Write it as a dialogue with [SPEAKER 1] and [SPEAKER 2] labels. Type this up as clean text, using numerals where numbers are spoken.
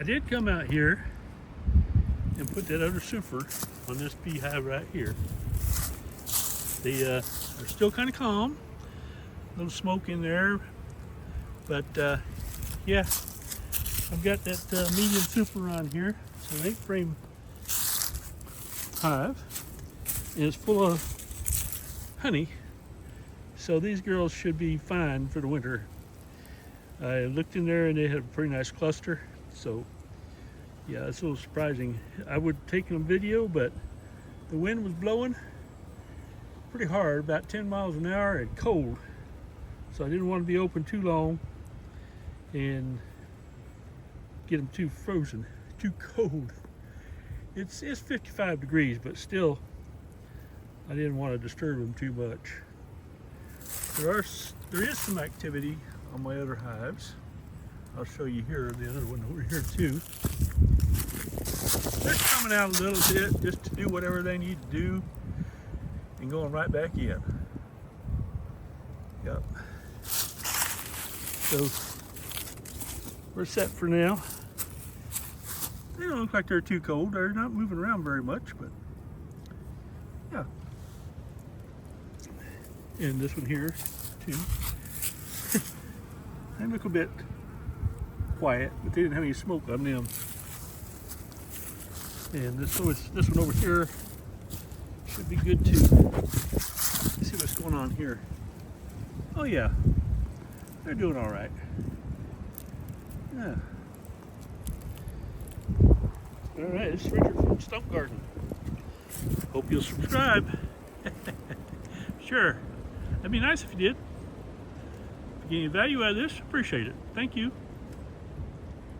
[SPEAKER 1] I did come out here and put that other super on this beehive right here. They are still kind of calm, a little smoke in there, but yeah, I've got that medium super on here. It's an 8-frame hive, and it's full of honey, so these girls should be fine for the winter. I looked in there and they had a pretty nice cluster, so yeah, it's a little surprising. I would take them video, but the wind was blowing pretty hard, about 10 miles an hour, and cold, so I didn't want to be open too long and get them too frozen, too cold. It's 55 degrees, but still I didn't want to disturb them too much. There is some activity on my other hives. I'll show you here, the other one over here too. They're coming out a little bit just to do whatever they need to do and going right back in. Yep. So we're set for now. They don't look like they're too cold. They're not moving around very much, but yeah. And this one here too. They look a bit quiet, but they didn't have any smoke on them. And this one over here should be good too. Let's see what's going on here. Oh yeah, they're doing all right. Yeah. All right, this is Richard from Stump Garden. Hope you'll subscribe. Sure, that'd be nice if you did. If you get any value out of this, appreciate it. Thank you.